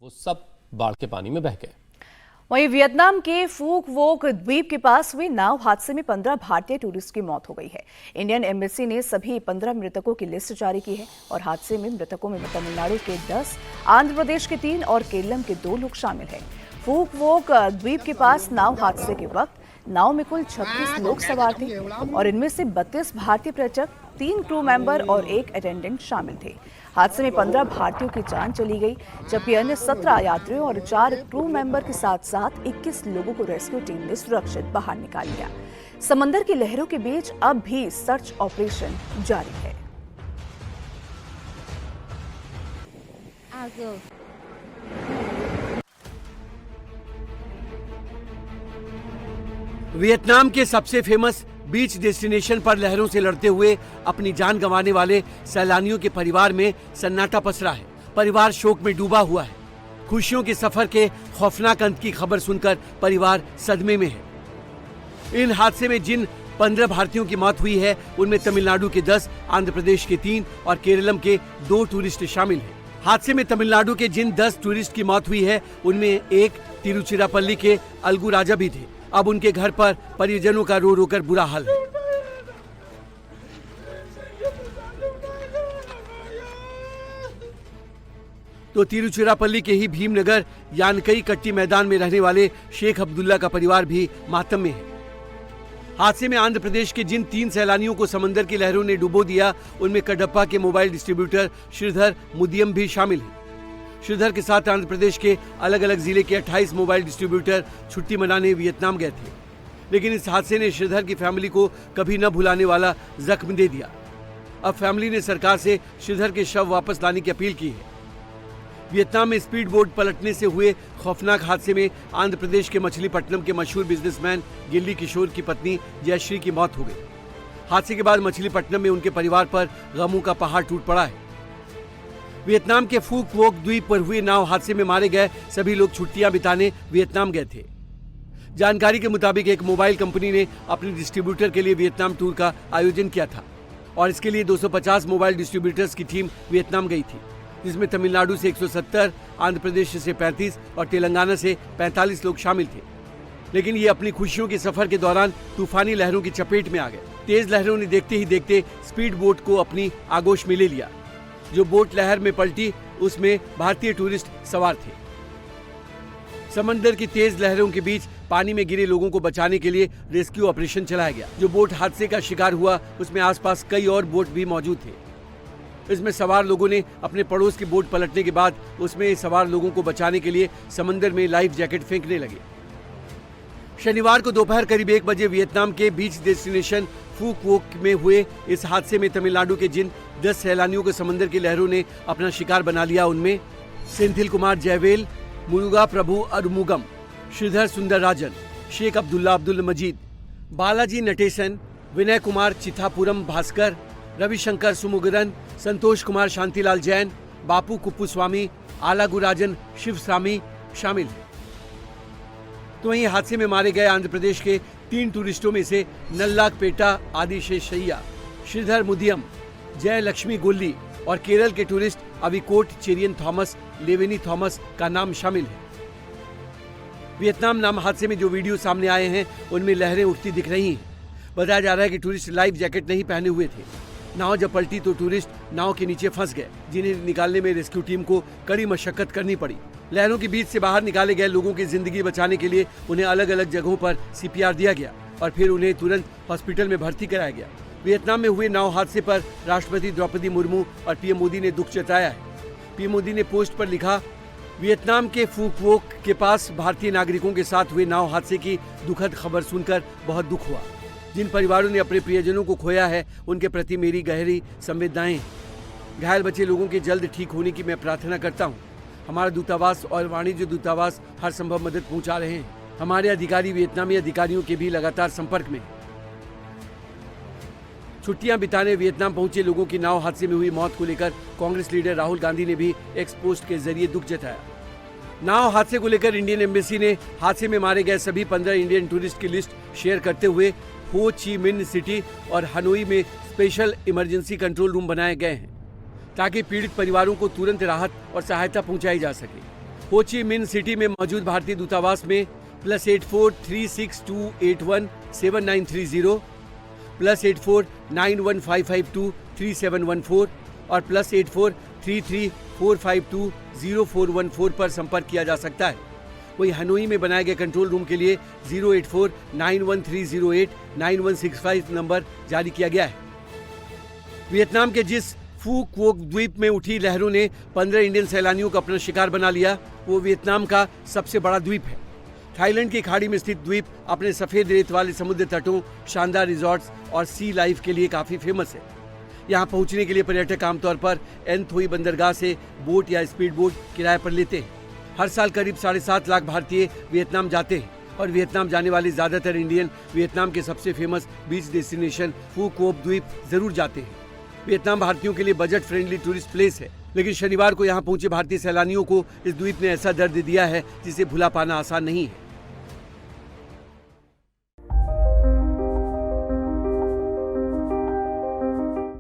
वो सब बाढ़ के पानी में बह गए। वहीं वियतनाम के फूक वोक द्वीप के पास हुए नाव हादसे में 15 भारतीय टूरिस्ट की मौत हो गई है। इंडियन एम्बेसी ने सभी 15 मृतकों की लिस्ट जारी की है और हादसे में मृतकों में तमिलनाडु के 10, आंध्र प्रदेश के 3 और केरलम के 2 लोग शामिल हैं। फूक वोक द्वीप के पास नाव हादसे के वक्त नाव में कुल 36 लोग सवार थे और इनमें से 32 भारतीय पर्यटक, 3 क्रू मेंबर और 1 अटेंडेंट शामिल थे। हादसे में 15 भारतीयों की जान चली गई, जबकि अन्य 17 यात्रियों और 4 क्रू मेंबर के साथ साथ 21 लोगों को रेस्क्यू टीम ने सुरक्षित बाहर निकाल लिया। समंदर की लहरों के बीच अब भी सर्च ऑपरेशन जारी है। वियतनाम के सबसे फेमस बीच डेस्टिनेशन पर लहरों से लड़ते हुए अपनी जान गंवाने वाले सैलानियों के परिवार में सन्नाटा पसरा है। परिवार शोक में डूबा हुआ है। खुशियों के सफर के खौफनाक अंत की खबर सुनकर परिवार सदमे में है। इन हादसे में जिन 15 भारतीयों की मौत हुई है, उनमें तमिलनाडु के 10, आंध्र प्रदेश के 3 और केरलम के 2 टूरिस्ट शामिल हैं। हादसे में तमिलनाडु के जिन 10 टूरिस्ट की मौत हुई है, उनमें एक तिरुचिरापल्ली के अलगू राजा भी थे। अब उनके घर पर परिजनों का रो रो कर बुरा हाल है। तो तिरुचिरापल्ली के ही भीमनगर यानकई कट्टी मैदान में रहने वाले शेख अब्दुल्ला का परिवार भी मातम में है। हादसे में आंध्र प्रदेश के जिन 3 सैलानियों को समंदर की लहरों ने डुबो दिया, उनमें कडप्पा के मोबाइल डिस्ट्रीब्यूटर श्रीधर मुदियम भी शामिल है। श्रीधर के साथ आंध्र प्रदेश के अलग अलग जिले के 28 मोबाइल डिस्ट्रीब्यूटर छुट्टी मनाने वियतनाम गए थे, लेकिन इस हादसे ने श्रीधर की फैमिली को कभी न भुलाने वाला जख्म दे दिया। अब फैमिली ने सरकार से श्रीधर के शव वापस लाने की अपील की है। वियतनाम में स्पीड बोट पलटने से हुए खौफनाक हादसे में आंध्र प्रदेश के मछलीपट्टनम के मशहूर बिजनेसमैन गिल्ली किशोर की पत्नी जयश्री की मौत हो गई। हादसे के बाद मछलीपट्टनम में उनके परिवार पर गमों का पहाड़ टूट पड़ा है। वियतनाम के फूक वोक द्वीप पर हुए नाव हादसे में मारे गए सभी लोग छुट्टियां बिताने वियतनाम गए थे। जानकारी के मुताबिक एक मोबाइल कंपनी ने अपने डिस्ट्रीब्यूटर के लिए वियतनाम टूर का आयोजन किया था और इसके लिए 250 मोबाइल डिस्ट्रीब्यूटर्स की टीम वियतनाम गई थी, जिसमें तमिलनाडु से 170, आंध्र प्रदेश से 35 और तेलंगाना से 45 लोग शामिल थे। लेकिन ये अपनी खुशियों के सफर के दौरान तूफानी लहरों की चपेट में आ गए। तेज लहरों ने देखते ही देखते स्पीड बोट को अपनी आगोश में ले लिया। जो बोट लहर में पलटी, उसमें भारतीय टूरिस्ट सवार थे। समंदर की तेज लहरों के बीच पानी में गिरे लोगों को बचाने के लिए रेस्क्यू ऑपरेशन चलाया गया। जो बोट हादसे का शिकार हुआ, उसमें आसपास कई और बोट भी मौजूद थे। इसमें सवार लोगों ने अपने पड़ोस की बोट पलटने के बाद उसमें सवार लोगों को बचाने के लिए समंदर में लाइफ जैकेट फेंकने लगे। शनिवार को दोपहर करीब 1 बजे वियतनाम के बीच डेस्टिनेशन फूक वोक में हुए इस हादसे में तमिलनाडु के जिन 10 सैलानियों को समंदर की लहरों ने अपना शिकार बना लिया, उनमें सेंथिल कुमार जयवेल, मुरुगा प्रभु अरुमुगम, श्रीधर सुंदर राजन, शेख अब्दुल्ला अब्दुल मजीद, बालाजी नटेसन, विनय कुमार चिथापुरम भास्कर, रविशंकर सुमुगरन, संतोष कुमार शांतिलाल जैन, बापू कुप्पुस्वामी, आलागुराजन शिवस्वामी शामिल हैं। तो वहीं हादसे में मारे गए आंध्र प्रदेश के 3 टूरिस्टों में से नल्लागपेटा आदिशेषैया, श्रीधर मुदियम, जय लक्ष्मी गोल्ली और केरल के टूरिस्ट अविकोट चेरियन थॉमस लेवेनी थॉमस का नाम शामिल है। वियतनाम नाम हादसे में जो वीडियो सामने आए हैं, उनमें लहरें उठती दिख रही हैं। बताया जा रहा है कि टूरिस्ट लाइफ जैकेट नहीं पहने हुए थे। नाव जब पलटी तो टूरिस्ट नाव के नीचे फंस गए, जिन्हें निकालने में रेस्क्यू टीम को कड़ी मशक्कत करनी पड़ी। लहरों के बीच से बाहर निकाले गए लोगों की जिंदगी बचाने के लिए उन्हें अलग अलग जगहों पर CPR दिया गया और फिर उन्हें तुरंत हॉस्पिटल में भर्ती कराया गया। वियतनाम में हुए नाव हादसे पर राष्ट्रपति द्रौपदी मुर्मू और PM मोदी ने दुख जताया है। PM मोदी ने पोस्ट पर लिखा, वियतनाम के फूक वोक के पास भारतीय नागरिकों के साथ हुए नाव हादसे की दुखद खबर सुनकर बहुत दुख हुआ। जिन परिवारों ने अपने प्रियजनों को खोया है, उनके प्रति मेरी गहरी संवेदनाएं हैं। घायल बचे लोगों के जल्द ठीक होने की मैं प्रार्थना करता हूं। हमारा दूतावास और वाणिज्य दूतावास हर संभव मदद पहुंचा रहे हैं। हमारे अधिकारी वियतनामी अधिकारियों के भी लगातार संपर्क में। छुट्टियां बिताने वियतनाम पहुंचे लोगों की नाव हादसे में हुई मौत को लेकर कांग्रेस लीडर राहुल गांधी ने भी एक्स पोस्ट के जरिए दुख जताया। नाव हादसे को लेकर इंडियन एम्बेसी ने हादसे में मारे गए सभी 15 इंडियन टूरिस्ट की लिस्ट शेयर करते हुए हो ची मिन्ह सिटी और हनोई में स्पेशल इमरजेंसी कंट्रोल रूम बनाए गए हैं, ताकि पीड़ित परिवारों को तुरंत राहत और सहायता पहुंचाई जा सके। होची मिन सिटी में मौजूद भारतीय दूतावास में +843628179330 +849155233714 और +8433452041 पर संपर्क किया जा सकता है। वही हनोई में बनाए गए कंट्रोल रूम के लिए 08491308916 नंबर जारी किया गया है। वियतनाम के जिस फू क्वोक द्वीप में उठी लहरों ने 15 इंडियन सैलानियों को अपना शिकार बना लिया, वो वियतनाम का सबसे बड़ा द्वीप है। थाईलैंड की खाड़ी में स्थित द्वीप अपने सफेद रेत वाले समुद्र तटों, शानदार रिजॉर्ट्स और सी लाइफ के लिए काफी फेमस है। यहाँ पहुँचने के लिए पर्यटक आमतौर पर एन थोई बंदरगाह से बोट या स्पीड बोट किराए पर लेते हैं। हर साल करीब 7.5 लाख भारतीय वियतनाम जाते हैं और वियतनाम जाने वाले ज्यादातर इंडियन वियतनाम के सबसे फेमस बीच डेस्टिनेशन फू क्वोक द्वीप जरूर जाते हैं। वियतनाम भारतीयों के लिए बजट फ्रेंडली टूरिस्ट प्लेस है, लेकिन शनिवार को यहाँ पहुंचे भारतीय सैलानियों को इस द्वीप ने ऐसा दर्द दिया है जिसे भुला पाना आसान नहीं है।